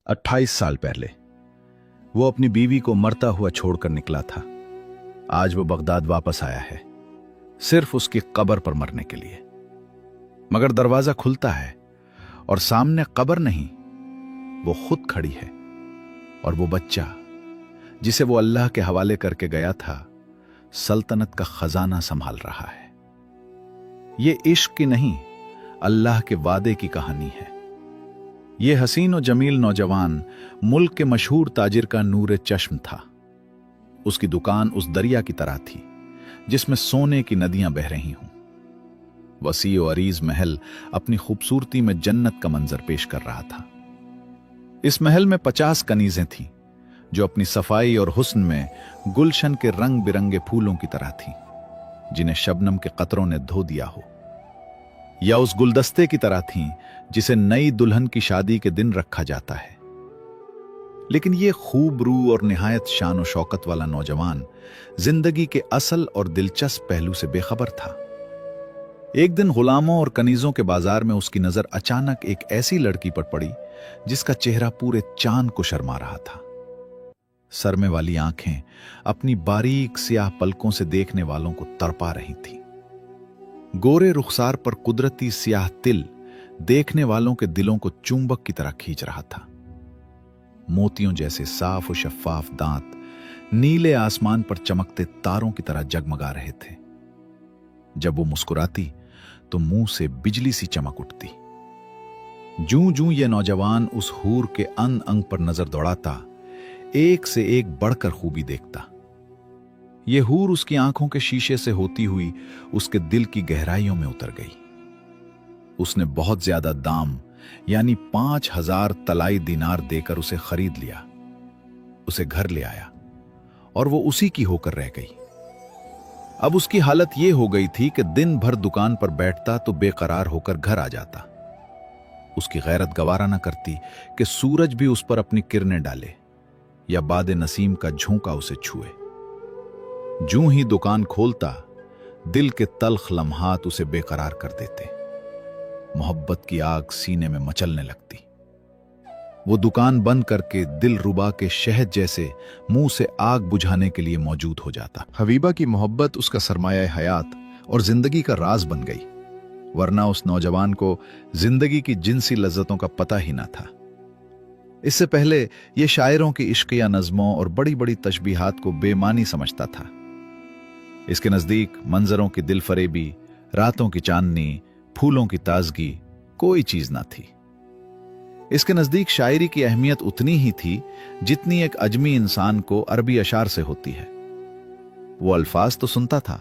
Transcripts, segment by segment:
28 साल पहले वो अपनी बीवी को मरता हुआ छोड़कर निकला था। आज वो बगदाद वापस आया है, सिर्फ उसकी कब्र पर मरने के लिए। मगर दरवाजा खुलता है और सामने कब्र नहीं, वो खुद खड़ी है। और वो बच्चा जिसे वो अल्लाह के हवाले करके गया था, सल्तनत का खजाना संभाल रहा है। ये इश्क की नहीं, अल्लाह के वादे की कहानी है। ये हसीन और जमील नौजवान मुल्क के मशहूर ताजिर का नूर चश्म था। उसकी दुकान उस दरिया की तरह थी जिसमें सोने की नदियां बह रही हों। वसी और अरीज महल अपनी खूबसूरती में जन्नत का मंजर पेश कर रहा था। इस महल में 50 कनीजें थीं जो अपनी सफाई और हुस्न में गुलशन के रंग बिरंगे फूलों की तरह थीं, जिन्हें शबनम के कतरों ने धो दिया हो, या उस गुलदस्ते की तरह थीं जिसे नई दुल्हन की शादी के दिन रखा जाता है। लेकिन यह खूब रू और निहायत शान और शौकत वाला नौजवान जिंदगी के असल और दिलचस्प पहलू से बेखबर था। एक दिन गुलामों और कनीजों के बाजार में उसकी नजर अचानक एक ऐसी लड़की पर पड़ी जिसका चेहरा पूरे चांद को शर्मा रहा था। सरमे वाली आंखें अपनी बारीक स्याह पलकों से देखने वालों को तड़पा रही थीं। गोरे रुखसार पर कुदरती स्याह तिल देखने वालों के दिलों को चुंबक की तरह खींच रहा था। मोतियों जैसे साफ और शफ्फाफ दांत नीले आसमान पर चमकते तारों की तरह जगमगा रहे थे। जब वो मुस्कुराती तो मुंह से बिजली सी चमक उठती। जूं जूं ये नौजवान उस हूर के अंग अंग पर नजर दौड़ाता, एक से एक बढ़कर खूबी देखता। ये हूर उसकी आंखों के शीशे से होती हुई उसके दिल की गहराइयों में उतर गई। उसने बहुत ज्यादा दाम यानी 5000 तलाई दिनार देकर उसे खरीद लिया, उसे घर ले आया और वो उसी की होकर रह गई। अब उसकी हालत यह हो गई थी कि दिन भर दुकान पर बैठता तो बेकरार होकर घर आ जाता। उसकी गैरत गवारा न करती कि सूरज भी उस पर अपनी किरणें डाले या बादे नसीम का झोंका उसे छुए। जूं ही दुकान खोलता, दिल के तल्ख लम्हात उसे बेकरार कर देते। मोहब्बत की आग सीने में मचलने लगती। वो दुकान बंद करके दिल रुबा के शहद जैसे मुंह से आग बुझाने के लिए मौजूद हो जाता। हबीबा की मोहब्बत उसका सरमाया हयात और जिंदगी का राज बन गई, वरना उस नौजवान को जिंदगी की जिनसी लज्जतों का पता ही ना था। इससे पहले ये शायरों की इश्किया नज़मों और बड़ी बड़ी तशबीहात को बेमानी समझता था। इसके नजदीक मंजरों की दिल फरेबी, रातों की चांदनी, फूलों की ताजगी कोई चीज ना थी। इसके नजदीक शायरी की अहमियत उतनी ही थी जितनी एक अजमी इंसान को अरबी अशार से होती है। वो अल्फाज तो सुनता था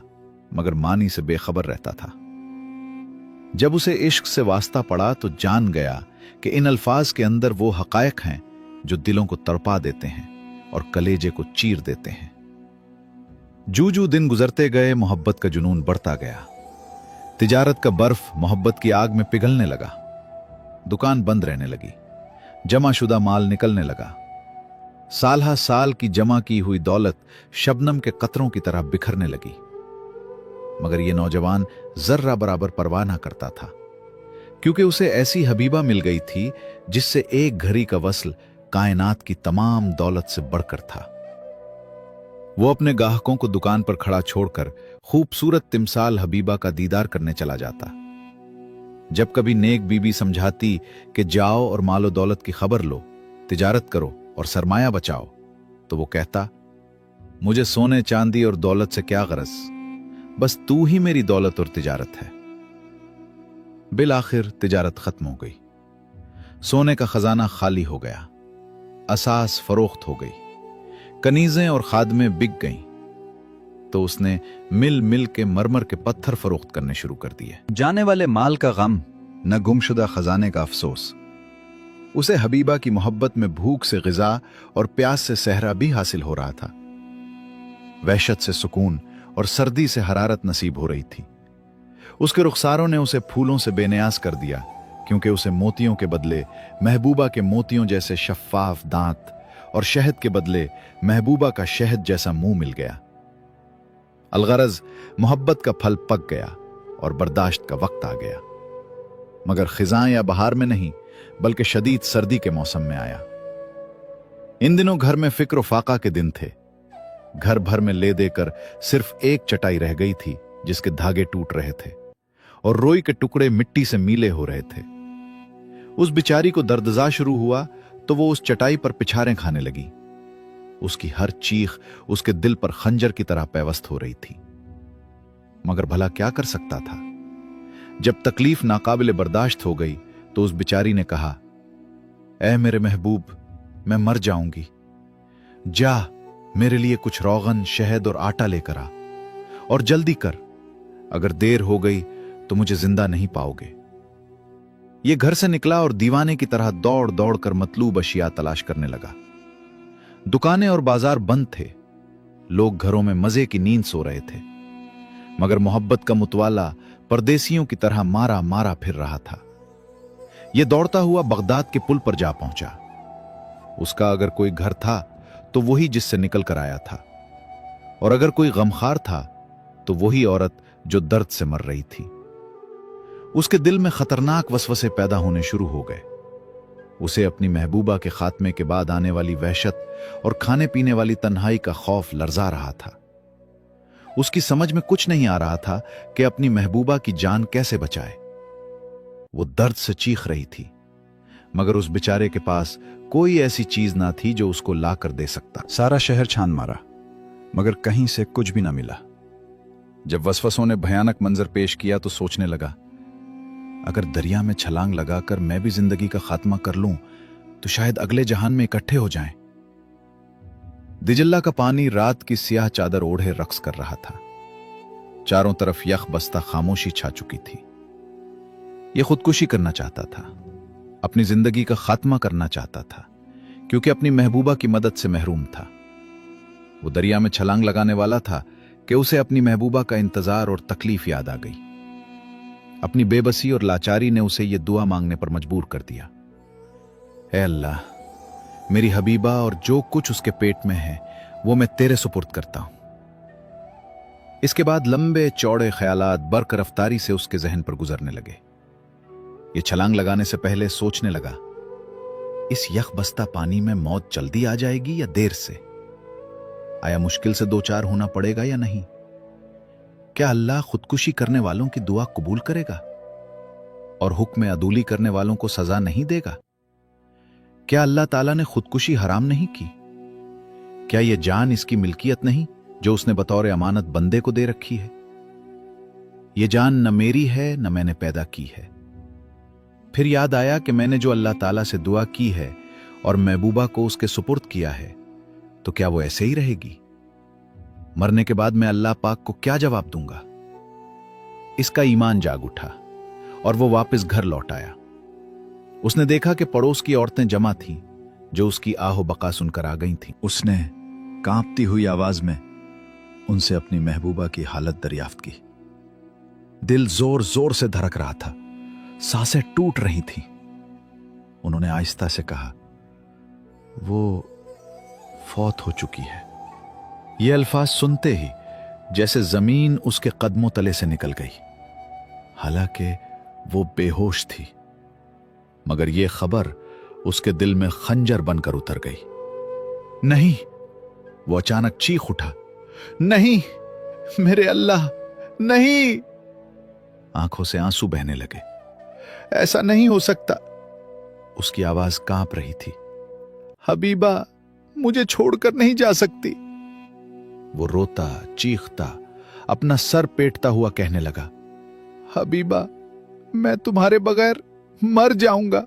मगर मानी से बेखबर रहता था। जब उसे इश्क से वास्ता पड़ा तो जान गया कि इन अल्फाज के अंदर वो हकायक हैं जो दिलों को तड़पा देते हैं और कलेजे को चीर देते हैं। जू जू दिन गुजरते गए, मोहब्बत का जुनून बढ़ता गया। तिजारत का बर्फ मोहब्बत की आग में पिघलने लगा। दुकान बंद रहने लगी, जमाशुदा माल निकलने लगा। साल हा साल की जमा की हुई दौलत शबनम के कतरों की तरह बिखरने लगी। मगर यह नौजवान जर्रा बराबर परवाह ना करता था, क्योंकि उसे ऐसी हबीबा मिल गई थी जिससे एक घड़ी का वस्ल कायनात की तमाम दौलत से बढ़कर था। वो अपने ग्राहकों को दुकान पर खड़ा छोड़कर खूबसूरत तिमसाल हबीबा का दीदार करने चला जाता। जब कभी नेक बीबी समझाती कि जाओ और मालो दौलत की खबर लो, तिजारत करो और सरमाया बचाओ, तो वो कहता, मुझे सोने चांदी और दौलत से क्या गरज, बस तू ही मेरी दौलत और तिजारत है। बिल आखिर तिजारत खत्म हो गई। सोने का खजाना खाली हो गया, असास फरोख्त हो गई, कनीजें और खादमें बिक गईं। तो उसने मिल मिल के मरमर के पत्थर फरोख्त करने शुरू कर दिए। जाने वाले माल का गम, न गुमशुदा खजाने का अफसोस। उसे हबीबा की मोहब्बत में भूख से गिजा और प्यास से सहरा भी हासिल हो रहा था। वहशत से सुकून और सर्दी से हरारत नसीब हो रही थी। उसके रुखसारों ने उसे फूलों से बेनियाज कर दिया, क्योंकि उसे मोतियों के बदले महबूबा के मोतियों जैसे शफ्फाफ दांत और शहद के बदले महबूबा का शहद जैसा मुंह मिल गया। अलगरज मोहब्बत का फल पक गया और बर्दाश्त का वक्त आ गया। मगर खिजां या बहार में नहीं, बल्कि शदीद सर्दी के मौसम में आया। इन दिनों घर में फिक्र फाका के दिन थे। घर भर में ले देकर सिर्फ एक चटाई रह गई थी जिसके धागे टूट रहे थे और रोई के टुकड़े मिट्टी से मीले हो रहे थे। उस बिचारी को दर्दजा शुरू हुआ तो वो उस चटाई पर पिछारें खाने लगी। उसकी हर चीख उसके दिल पर खंजर की तरह पैवस्त हो रही थी, मगर भला क्या कर सकता था। जब तकलीफ नाकाबिल बर्दाश्त हो गई तो उस बिचारी ने कहा, ऐ मेरे महबूब, मैं मर जाऊंगी, जा मेरे लिए कुछ रोगन, शहद और आटा लेकर आ, और जल्दी कर, अगर देर हो गई तो मुझे जिंदा नहीं पाओगे। ये घर से निकला और दीवाने की तरह दौड़ दौड़ कर मतलूब अशिया तलाश करने लगा। दुकानें और बाजार बंद थे, लोग घरों में मजे की नींद सो रहे थे, मगर मोहब्बत का मुतवाला परदेसियों की तरह मारा मारा फिर रहा था। यह दौड़ता हुआ बगदाद के पुल पर जा पहुंचा। उसका अगर कोई घर था तो वही जिससे निकल कर आया था, और अगर कोई गमखार था तो वही औरत जो दर्द से मर रही थी। उसके दिल में खतरनाक वसवसे पैदा होने शुरू हो गए। उसे अपनी महबूबा के खात्मे के बाद आने वाली वहशत और खाने पीने वाली तन्हाई का खौफ लर्जा रहा था। उसकी समझ में कुछ नहीं आ रहा था कि अपनी महबूबा की जान कैसे बचाए। वो दर्द से चीख रही थी, मगर उस बेचारे के पास कोई ऐसी चीज ना थी जो उसको ला कर दे सकता। सारा शहर छान मारा, मगर कहीं से कुछ भी ना मिला। जब वसवसों ने भयानक मंजर पेश किया तो सोचने लगा, अगर दरिया में छलांग लगाकर मैं भी जिंदगी का खात्मा कर लूं तो शायद अगले जहान में इकट्ठे हो जाएं। दिजल्ला का पानी रात की स्याह चादर ओढ़े रक्स कर रहा था। चारों तरफ यख बस्ता खामोशी छा चुकी थी। यह खुदकुशी करना चाहता था, अपनी जिंदगी का खात्मा करना चाहता था, क्योंकि अपनी महबूबा की मदद से महरूम था। वो दरिया में छलांग लगाने वाला था कि उसे अपनी महबूबा का इंतजार और तकलीफ याद आ गई। अपनी बेबसी और लाचारी ने उसे यह दुआ मांगने पर मजबूर कर दिया, ऐ अल्लाह, मेरी हबीबा और जो कुछ उसके पेट में है वो मैं तेरे सुपुर्द करता हूं। इसके बाद लंबे चौड़े ख्यालात बर्क रफ्तारी से उसके जहन पर गुजरने लगे। ये छलांग लगाने से पहले सोचने लगा, इस यख बस्ता पानी में मौत जल्दी आ जाएगी या देर से? आया मुश्किल से दो चार होना पड़ेगा या नहीं? क्या अल्लाह खुदकुशी करने वालों की दुआ कबूल करेगा और हुक्म अदूली करने वालों को सजा नहीं देगा? क्या अल्लाह ताला ने खुदकुशी हराम नहीं की? क्या यह जान इसकी मिल्कियत नहीं जो उसने बतौर अमानत बंदे को दे रखी है? यह जान न मेरी है न मैंने पैदा की है। फिर याद आया कि मैंने जो अल्लाह ताला से दुआ की है और महबूबा को उसके सुपुर्द किया है, तो क्या वो ऐसे ही रहेगी? मरने के बाद मैं अल्लाह पाक को क्या जवाब दूंगा? इसका ईमान जाग उठा और वो वापस घर लौट आया। उसने देखा कि पड़ोस की औरतें जमा थीं, जो उसकी आहो बका सुनकर आ गई थीं। उसने कांपती हुई आवाज में उनसे अपनी महबूबा की हालत दरियाफ्त की। दिल जोर जोर से धड़क रहा था, सांसें टूट रही थीं। उन्होंने आहिस्ता से कहा, वो फौत हो चुकी है। ये अल्फाज सुनते ही जैसे जमीन उसके कदमों तले से निकल गई। हालांकि वो बेहोश थी, मगर यह खबर उसके दिल में खंजर बनकर उतर गई। नहीं, वो अचानक चीख उठा, नहीं मेरे अल्लाह, नहीं। आंखों से आंसू बहने लगे। ऐसा नहीं हो सकता। उसकी आवाज कांप रही थी। हबीबा मुझे छोड़कर नहीं जा सकती। वो रोता चीखता अपना सर पेटता हुआ कहने लगा, हबीबा मैं तुम्हारे बगैर मर जाऊंगा।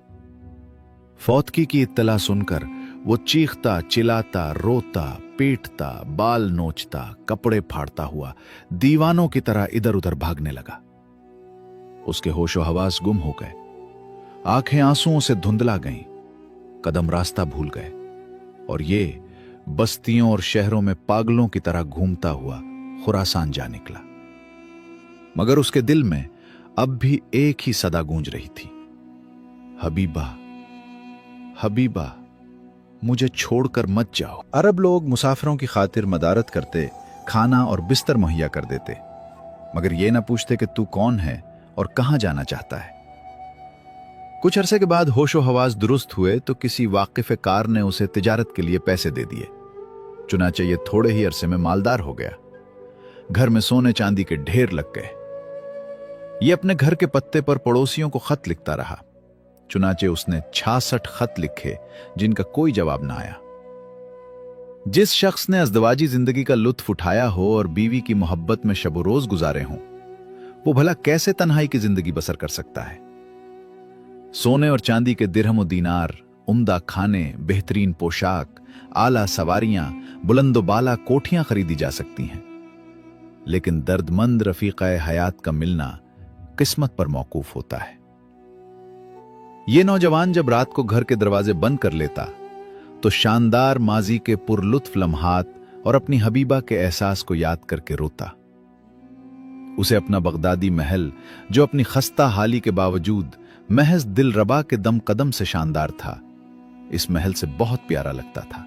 फौतगी की इत्तला सुनकर वो चीखता चिल्लाता रोता पीटता बाल नोचता कपड़े फाड़ता हुआ दीवानों की तरह इधर उधर भागने लगा। उसके होशो हवास गुम हो गए, आंखें आंसुओं से धुंधला गईं, कदम रास्ता भूल गए और ये बस्तियों और शहरों में पागलों की तरह घूमता हुआ खुरासान जा निकला। मगर उसके दिल में अब भी एक ही सदा गूंज रही थी, हबीबा हबीबा मुझे छोड़कर मत जाओ। अरब लोग मुसाफिरों की खातिर मदारत करते, खाना और बिस्तर मुहैया कर देते, मगर ये ना पूछते कि तू कौन है और कहां जाना चाहता है। कुछ अरसे के बाद होशो हवास दुरुस्त हुए तो किसी वाकिफ कार ने उसे तिजारत के लिए पैसे दे दिए। चुनाचे ये थोड़े ही अरसे में मालदार हो गया। घर में सोने चांदी के ढेर लग गए। ये अपने घर के पत्ते पर पड़ोसियों को खत लिखता रहा। चुनाचे उसने 66 खत लिखे जिनका कोई जवाब ना आया। जिस शख्स ने अज़दवाजी जिंदगी का लुत्फ उठाया हो और बीवी की मोहब्बत में शब रोज गुजारे हों, वो भला कैसे तन्हाई की जिंदगी बसर कर सकता है। सोने और चांदी के दिरहम और दीनार, उम्दा खाने, बेहतरीन पोशाक, आला सवारियां, बुलंदोबाला कोठियां खरीदी जा सकती हैं, लेकिन दर्दमंद रफीका हयात का मिलना किस्मत पर मौकूफ होता है। ये नौजवान जब रात को घर के दरवाजे बंद कर लेता तो शानदार माजी के पुरलुत्फ लम्हात और अपनी हबीबा के एहसास को याद करके रोता। उसे अपना बगदादी महल, जो अपनी खस्ता हाली के बावजूद महज दिलरबा के दम कदम से शानदार था, इस महल से बहुत प्यारा लगता था,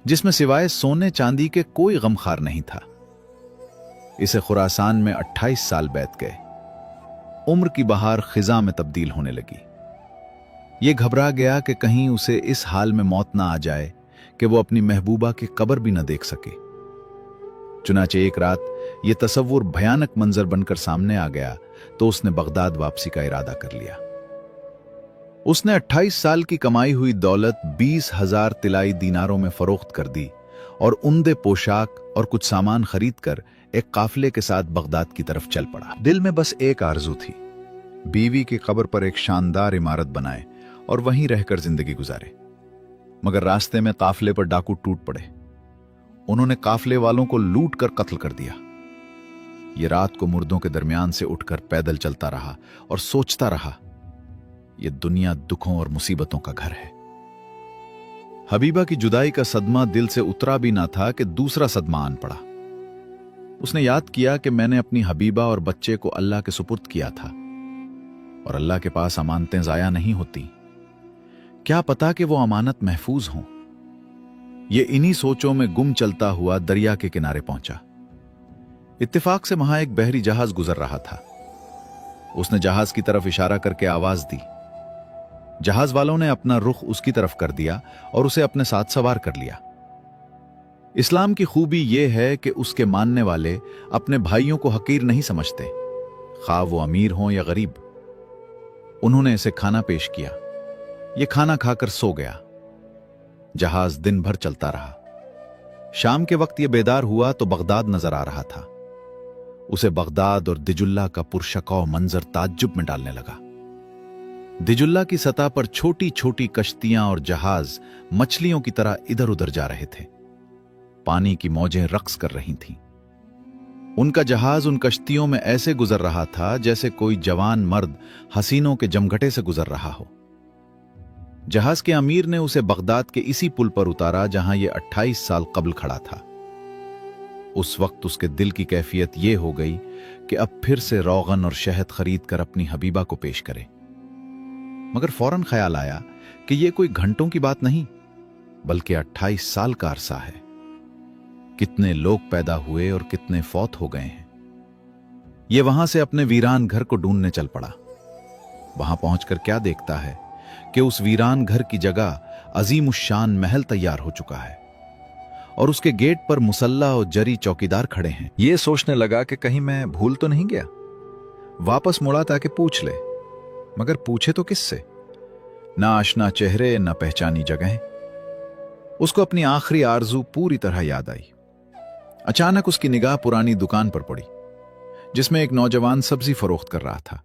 जिसमें सिवाय सोने चांदी के कोई गमखार नहीं था। इसे खुरासान में 28 साल बीत गए। उम्र की बहार खिजा में तब्दील होने लगी। ये घबरा गया कि कहीं उसे इस हाल में मौत ना आ जाए कि वो अपनी महबूबा की कब्र भी न देख सके। चुनाचे एक रात ये तसव्वुर भयानक मंजर बनकर सामने आ गया तो उसने बगदाद वापसी का इरादा कर लिया। उसने 28 साल की कमाई हुई दौलत 20,000 तिलाई दीनारों में फरोख्त कर दी और उम्दे पोशाक और कुछ सामान खरीदकर एक काफिले के साथ बगदाद की तरफ चल पड़ा। दिल में बस एक आरजू थी, बीवी की कब्र पर एक शानदार इमारत बनाए और वहीं रहकर जिंदगी गुजारे। मगर रास्ते में काफिले पर डाकू टूट पड़े। उन्होंने काफिले वालों को लूट कर कत्ल कर दिया। ये रात को मुर्दों के दरमियान से उठकर पैदल चलता रहा और सोचता रहा, ये दुनिया दुखों और मुसीबतों का घर है। हबीबा की जुदाई का सदमा दिल से उतरा भी ना था कि दूसरा सदमा आन पड़ा। उसने याद किया कि मैंने अपनी हबीबा और बच्चे को अल्लाह के सुपुर्द किया था और अल्लाह के पास अमानतें जाया नहीं होती। क्या पता कि वो अमानत महफूज हों। ये इन्हीं सोचों में गुम चलता हुआ दरिया के किनारे पहुंचा। इत्तेफाक से वहां एक बहरी जहाज गुजर रहा था। उसने जहाज की तरफ इशारा करके आवाज दी। जहाज वालों ने अपना रुख उसकी तरफ कर दिया और उसे अपने साथ सवार कर लिया। इस्लाम की खूबी यह है कि उसके मानने वाले अपने भाइयों को हकीर नहीं समझते, खा वो अमीर हों या गरीब। उन्होंने इसे खाना पेश किया। ये खाना खाकर सो गया। जहाज दिन भर चलता रहा। शाम के वक्त यह बेदार हुआ तो बगदाद नजर आ रहा था। उसे बगदाद और दिजुल्ला का पुरशकौ मंजर ताज्जुब में डालने लगा। दिजुल्ला की सतह पर छोटी छोटी कश्तियां और जहाज मछलियों की तरह इधर उधर जा रहे थे। पानी की मौजें रक्स कर रही थीं। उनका जहाज उन कश्तियों में ऐसे गुजर रहा था जैसे कोई जवान मर्द हसीनों के जमघटे से गुजर रहा हो। जहाज के अमीर ने उसे बगदाद के इसी पुल पर उतारा जहां यह 28 साल कबल खड़ा था। उस वक्त उसके दिल की कैफियत यह हो गई कि अब फिर से रोगन और शहद खरीद कर अपनी हबीबा को पेश करे। मगर फौरन ख्याल आया कि यह कोई घंटों की बात नहीं बल्कि 28 साल का अरसा है। कितने लोग पैदा हुए और कितने फौत हो गए हैं। यह वहां से अपने वीरान घर को ढूंढने चल पड़ा। वहां पहुंचकर क्या देखता है कि उस वीरान घर की जगह अजीम उश्शान महल तैयार हो चुका है और उसके गेट पर मुसल्ला और जरी चौकीदार खड़े हैं। यह सोचने लगा कि कहीं मैं भूल तो नहीं गया। वापस मुड़ा ताकि पूछ ले, मगर पूछे तो किससे? ना आशना चेहरे, ना पहचानी जगह। उसको अपनी आखिरी आरजू पूरी तरह याद आई। अचानक उसकी निगाह पुरानी दुकान पर पड़ी जिसमें एक नौजवान सब्जी फरोख्त कर रहा था।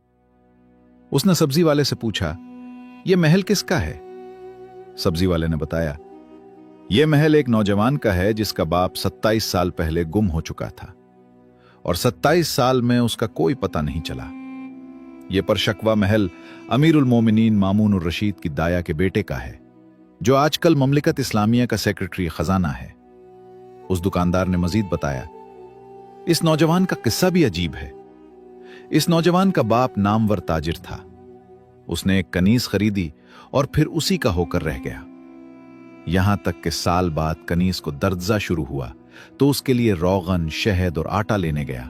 उसने सब्जी वाले से पूछा, यह महल किसका है? सब्जी वाले ने बताया, यह महल एक नौजवान का है जिसका बाप 27 साल पहले गुम हो चुका था और 27 साल में उसका कोई पता नहीं चला। यह परशकवा महल अमीरुल मोमिनीन मामून उर रशीद की दाया के बेटे का है, जो आजकल ममलिकत इस्लामिया का सेक्रेटरी खजाना है। उस दुकानदार ने मजीद बताया, इस नौजवान का किस्सा भी अजीब है। इस नौजवान का बाप नामवर ताजिर था। उसने एक कनीज खरीदी और फिर उसी का होकर रह गया। यहां तक कि साल बाद कनीज को दर्जा शुरू हुआ तो उसके लिए रोगन, शहद और आटा लेने गया,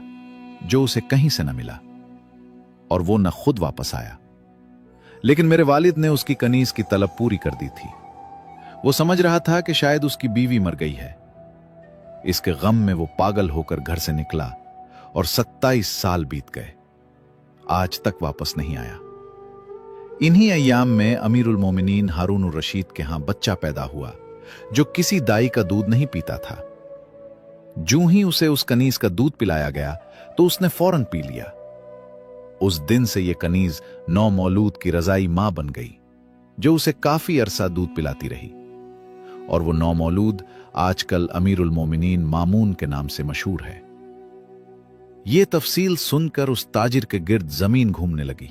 जो उसे कहीं से न मिला और वो न खुद वापस आया। लेकिन मेरे वालिद ने उसकी कनीज की तलब पूरी कर दी थी। वो समझ रहा था कि शायद उसकी बीवी मर गई है। इसके गम में वो पागल होकर घर से निकला और 27 साल बीत गए, आज तक वापस नहीं आया। इन्हीं अय्याम में अमीरुल मोमिनीन हारून रशीद के यहां बच्चा पैदा हुआ, जो किसी दाई का दूध नहीं पीता था। जूं ही उसे उस कनीज का दूध पिलाया गया तो उसने फौरन पी लिया। उस दिन से यह कनीज नौमौलूद की रजाई मां बन गई, जो उसे काफी अरसा दूध पिलाती रही, और वो नौमौलूद आजकल अमीरुल मोमिनीन मामून के नाम से मशहूर है। ये तफसील सुनकर उस ताजिर के गिर्द जमीन घूमने लगी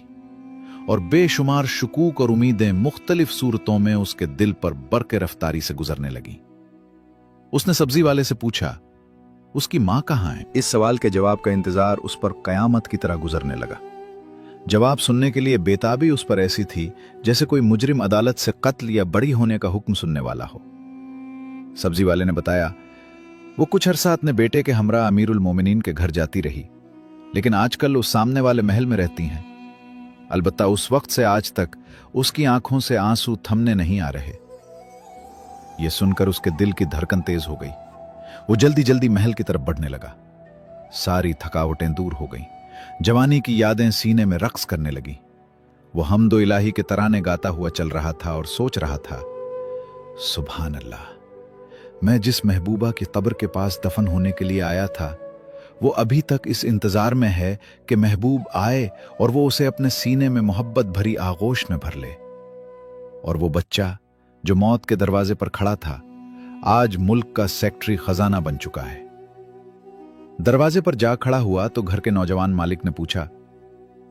और बेशुमार शुकूक और उम्मीदें मुख्तलिफ सूरतों में उसके दिल पर बरके रफ्तारी से गुजरने लगी। उसने सब्जी वाले से पूछा, उसकी मां कहां है? इस सवाल के जवाब का इंतजार उस पर कयामत की तरह गुजरने लगा। जवाब सुनने के लिए बेताबी उस पर ऐसी थी जैसे कोई मुजरिम अदालत से कत्ल या बरी होने का हुक्म सुनने वाला हो। सब्जी वाले ने बताया, वो कुछ अरसा अपने बेटे के हमरा अमीरुल मोमिनीन के घर जाती रही, लेकिन आजकल उस सामने वाले महल में रहती हैं। अलबत्ता उस वक्त से आज तक उसकी आंखों से आंसू थमने नहीं आ रहे। यह सुनकर उसके दिल की धड़कन तेज हो गई। वो जल्दी जल्दी महल की तरफ बढ़ने लगा। सारी थकावटें दूर हो गईं। जवानी की यादें सीने में रक्स करने लगी। वो हमदो इलाही के तराने गाता हुआ चल रहा था और सोच रहा था, सुभान अल्लाह, मैं जिस महबूबा की कब्र के पास दफन होने के लिए आया था, वो अभी तक इस इंतजार में है कि महबूब आए और वो उसे अपने सीने में मोहब्बत भरी आगोश में भर ले। और वो बच्चा जो मौत के दरवाजे पर खड़ा था, आज मुल्क का सेक्रेटरी खजाना बन चुका है। दरवाजे पर जा खड़ा हुआ तो घर के नौजवान मालिक ने पूछा,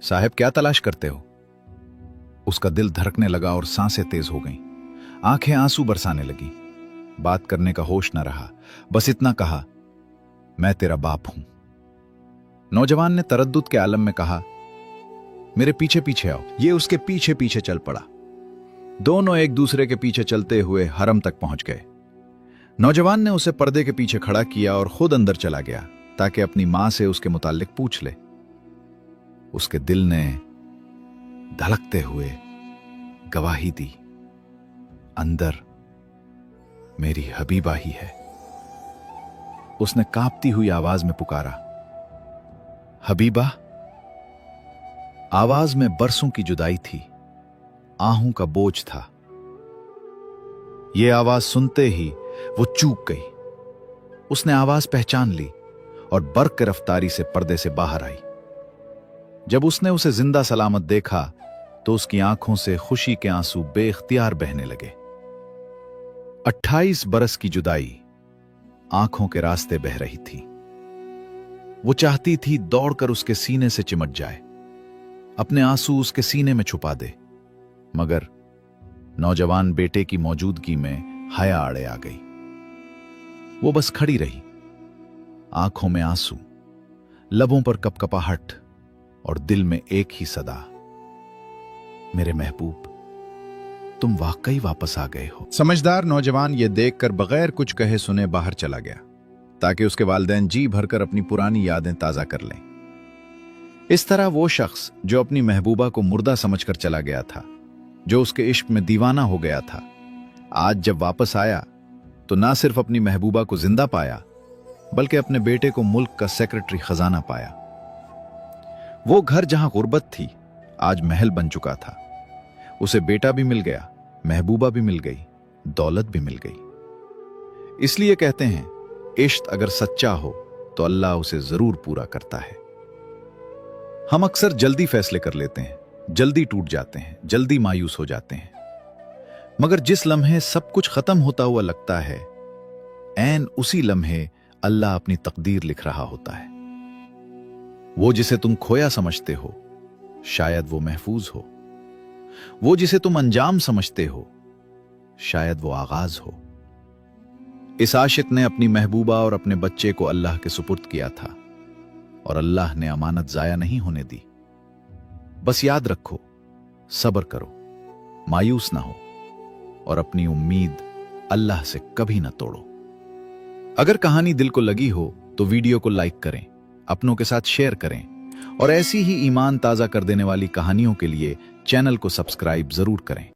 साहब क्या तलाश करते हो? उसका दिल धड़कने लगा और सांसें तेज हो गईं। आंखें आंसू बरसाने लगी। बात करने का होश न रहा, बस इतना कहा, मैं तेरा बाप हूं। नौजवान ने तरद्दुद के आलम में कहा, मेरे पीछे पीछे आओ। ये उसके पीछे पीछे चल पड़ा। दोनों एक दूसरे के पीछे चलते हुए हरम तक पहुंच गए। नौजवान ने उसे पर्दे के पीछे खड़ा किया और खुद अंदर चला गया ताकि अपनी मां से उसके मुताल्लिक पूछ ले। उसके दिल ने धड़कते हुए गवाही दी, अंदर मेरी हबीबा ही है। उसने कांपती हुई आवाज में पुकारा, हबीबा। आवाज में बरसों की जुदाई थी, आहूं का बोझ था। यह आवाज सुनते ही वो चूक गई। उसने आवाज पहचान ली और बर्क रफ्तारी से पर्दे से बाहर आई। जब उसने उसे जिंदा सलामत देखा तो उसकी आंखों से खुशी के आंसू बेख्तियार बहने लगे। 28 बरस की जुदाई आंखों के रास्ते बह रही थी। वो चाहती थी दौड़कर उसके सीने से चिमट जाए, अपने आंसू उसके सीने में छुपा दे, मगर नौजवान बेटे की मौजूदगी में हया आड़े आ गई। वो बस खड़ी रही, आंखों में आंसू, लबों पर कपकपाहट और दिल में एक ही सदा, मेरे महबूब, तुम वाकई वापस आ गए हो। समझदार नौजवान ये देखकर बगैर कुछ कहे सुने बाहर चला गया ताकि उसके वालिदैन जी भरकर अपनी पुरानी यादें ताजा कर लें। इस तरह वो शख्स जो अपनी महबूबा को मुर्दा समझकर चला गया था, जो उसके इश्क में दीवाना हो गया था, आज जब वापस आया तो ना सिर्फ अपनी महबूबा को जिंदा पाया बल्कि अपने बेटे को मुल्क का सेक्रेटरी खजाना पाया। वो घर जहां गुर्बत थी आज महल बन चुका था। उसे बेटा भी मिल गया, महबूबा भी मिल गई, दौलत भी मिल गई। इसलिए कहते हैं, इश्क अगर सच्चा हो तो अल्लाह उसे जरूर पूरा करता है। हम अक्सर जल्दी फैसले कर लेते हैं, जल्दी टूट जाते हैं, जल्दी मायूस हो जाते हैं, मगर जिस लम्हे सब कुछ खत्म होता हुआ लगता है, ऐन उसी लम्हे अल्लाह अपनी तकदीर लिख रहा होता है। वो जिसे तुम खोया समझते हो शायद वो महफूज हो, वो जिसे तुम अंजाम समझते हो शायद वो आगाज हो। इस आशिक ने अपनी महबूबा और अपने बच्चे को अल्लाह के सुपुर्द किया था और अल्लाह ने अमानत जाया नहीं होने दी। बस याद रखो, सब्र करो, मायूस ना हो और अपनी उम्मीद अल्लाह से कभी ना तोड़ो। अगर कहानी दिल को लगी हो तो वीडियो को लाइक करें, अपनों के साथ शेयर करें और ऐसी ही ईमान ताज़ा कर देने वाली कहानियों के लिए चैनल को सब्सक्राइब जरूर करें।